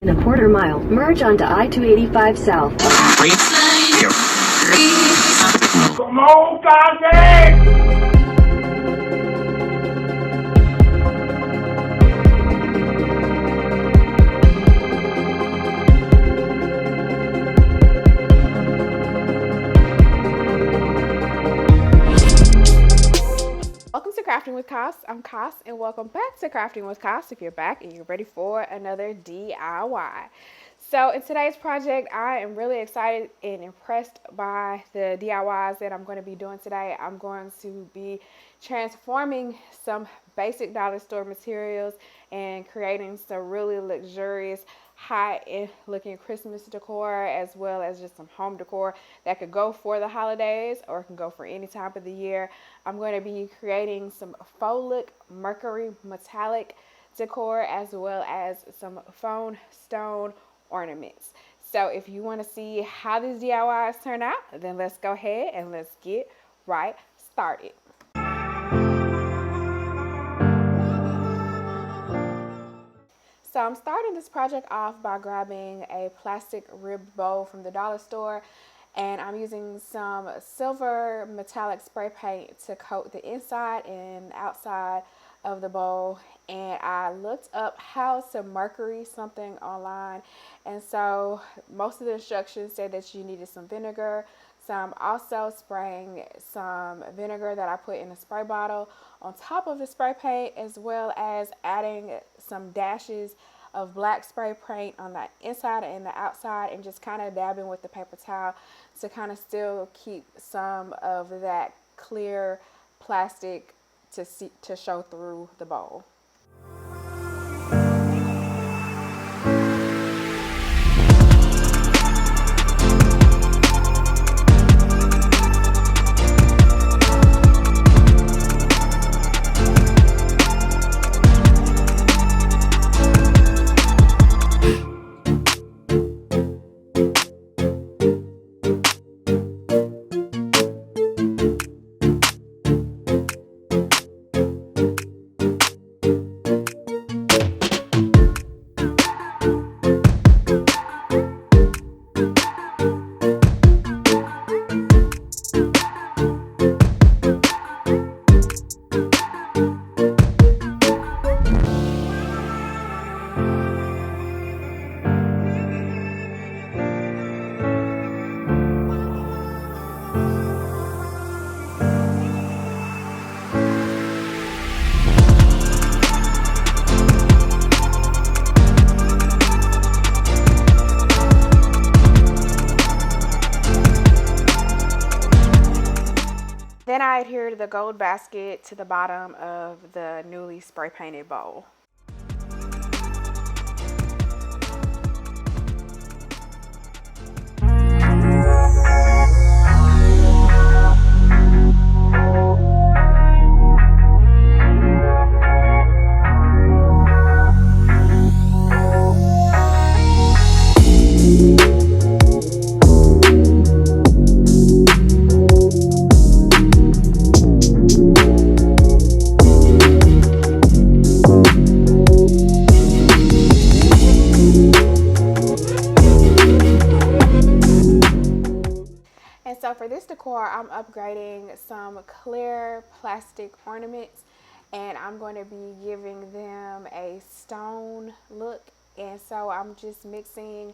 In a quarter mile, merge onto I-285 South. Come on, Kanye! Welcome to Crafting with Cass. I'm Cass, and welcome back to Crafting with Cass. If you're back and you're ready for another DIY. So in today's project, I am really excited and impressed by the DIYs that I'm going to be doing today. I'm going to be transforming some basic dollar store materials and creating some really luxurious high-end looking Christmas decor, as well as just some home decor that could go for the holidays or can go for any time of the year. I'm going to be creating some faux look mercury metallic decor, as well as some phone stone ornaments. So if you want to see how these DIYs turn out, then let's go ahead and let's get right started. So I'm starting this project off by grabbing a plastic ribbed bowl from the dollar store, and I'm using some silver metallic spray paint to coat the inside and outside of the bowl. And I looked up how to mercury something online, and so most of the instructions said that you needed some vinegar. So I'm also spraying some vinegar that I put in a spray bottle on top of the spray paint, as well as adding some dashes of black spray paint on the inside and the outside, and just kind of dabbing with the paper towel to kind of still keep some of that clear plastic to show through the bowl. Then I adhered the gold basket to the bottom of the newly spray painted bowl. So for this decor, I'm upgrading some clear plastic ornaments, and I'm going to be giving them a stone look. And so I'm just mixing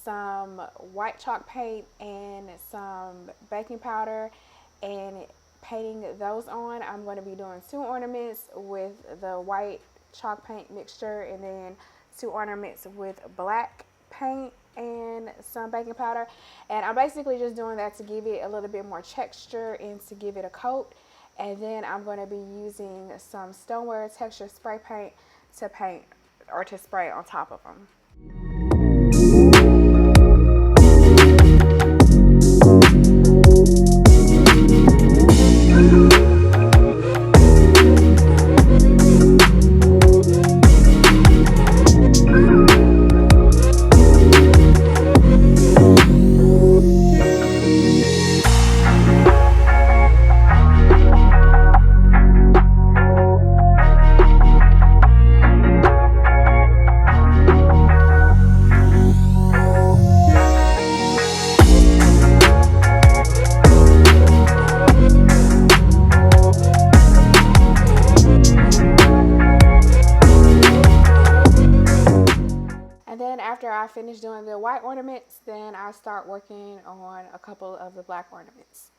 some white chalk paint and some baking powder and painting those on. I'm going to be doing 2 ornaments with the white chalk paint mixture, and then 2 ornaments with black paint and some baking powder. And I'm basically just doing that to give it a little bit more texture and to give it a coat. And then I'm going to be using some stoneware texture spray paint to paint or to spray on top of them. And then after I finish doing the white ornaments, then I start working on a couple of the black ornaments.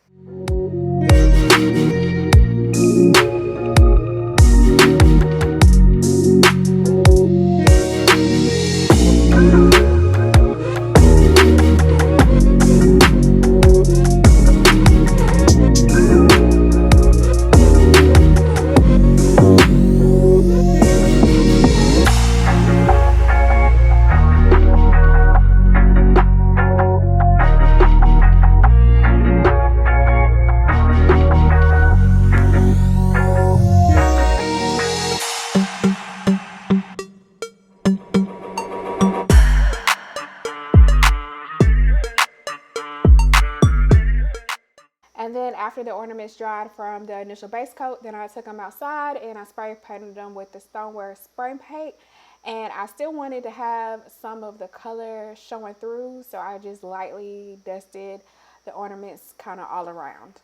And then after the ornaments dried from the initial base coat, then I took them outside and I spray painted them with the stoneware spray paint. And I still wanted to have some of the color showing through, so I just lightly dusted the ornaments kind of all around.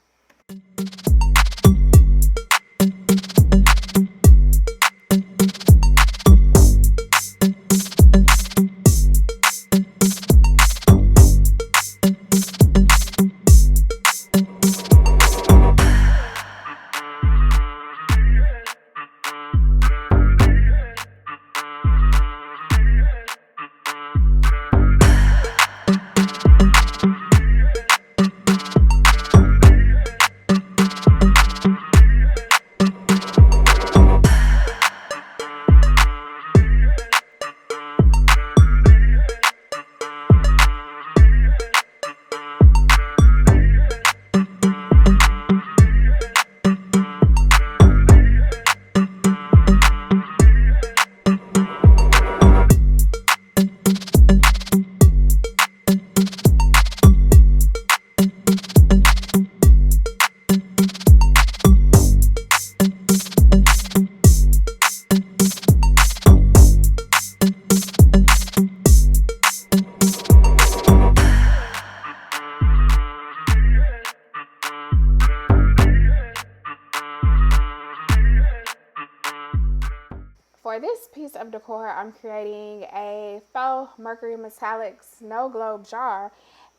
For this piece of decor, I'm creating a faux mercury metallic snow globe jar,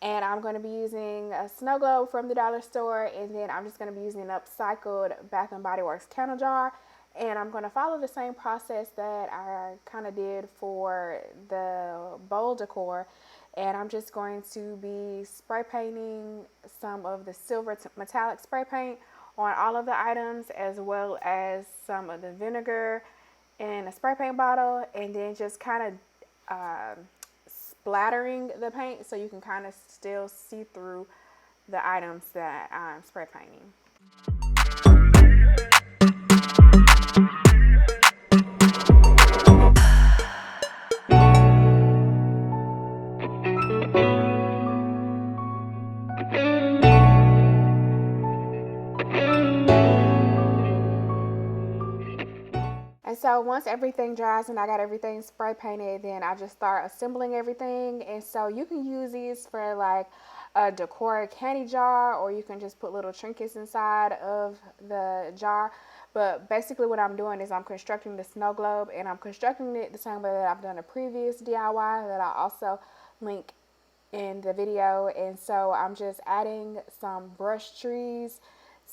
and I'm going to be using a snow globe from the dollar store, and then I'm just going to be using an upcycled Bath & Body Works candle jar. And I'm going to follow the same process that I kind of did for the bowl decor, and I'm just going to be spray painting some of the silver metallic spray paint on all of the items, as well as some of the vinegar in a spray paint bottle, and then just kind of splattering the paint so you can kind of still see through the items that I'm spray painting. So once everything dries and I got everything spray painted, then I just start assembling everything. And so you can use these for like a decor candy jar, or you can just put little trinkets inside of the jar. But basically what I'm doing is I'm constructing the snow globe, and I'm constructing it the same way that I've done a previous DIY that I also link in the video. And so I'm just adding some brush trees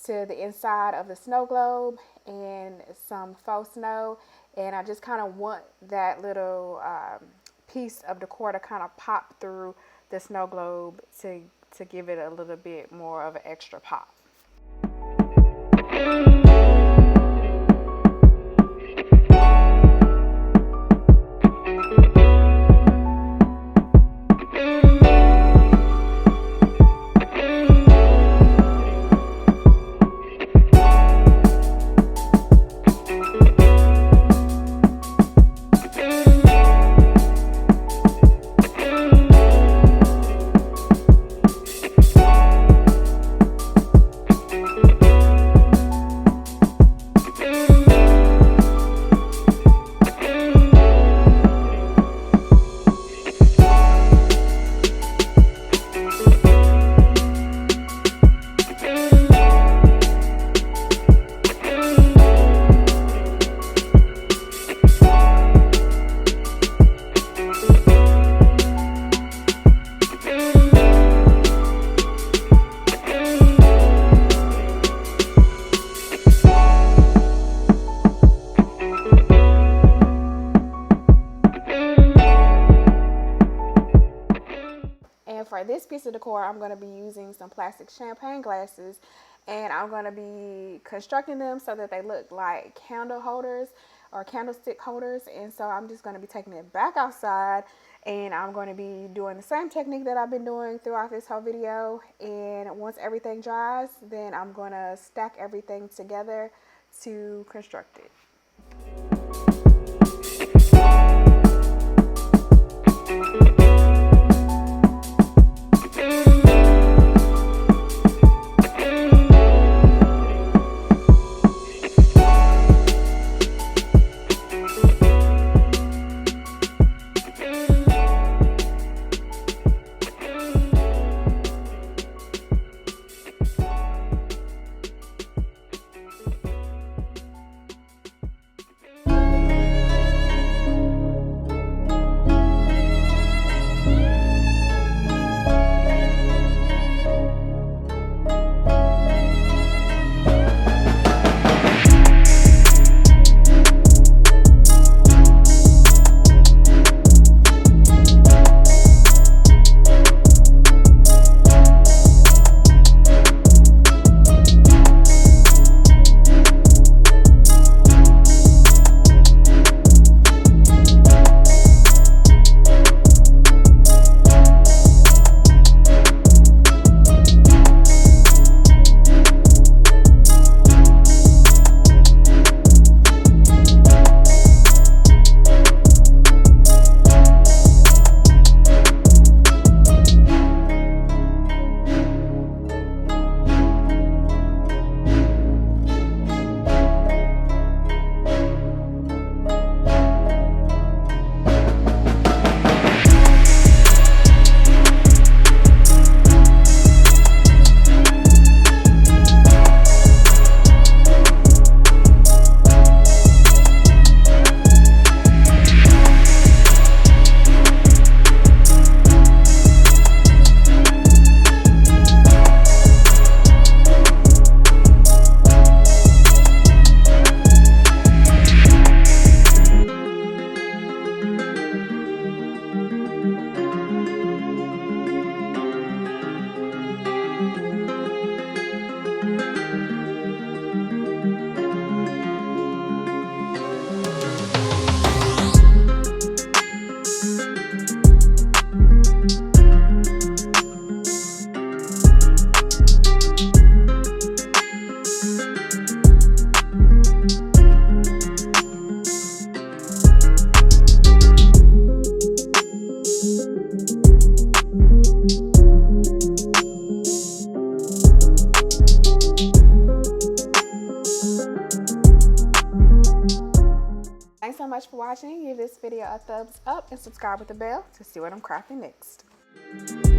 to the inside of the snow globe and some faux snow, and I just kind of want that little piece of decor to kind of pop through the snow globe to give it a little bit more of an extra pop. for this piece of decor, I'm going to be using some plastic champagne glasses, and I'm going to be constructing them so that they look like candle holders or candlestick holders. And so I'm just going to be taking it back outside, and I'm going to be doing the same technique that I've been doing throughout this whole video. And once everything dries, then I'm going to stack everything together to construct it. Thanks so much for watching. Give this video a thumbs up and subscribe with the bell to see what I'm crafting next.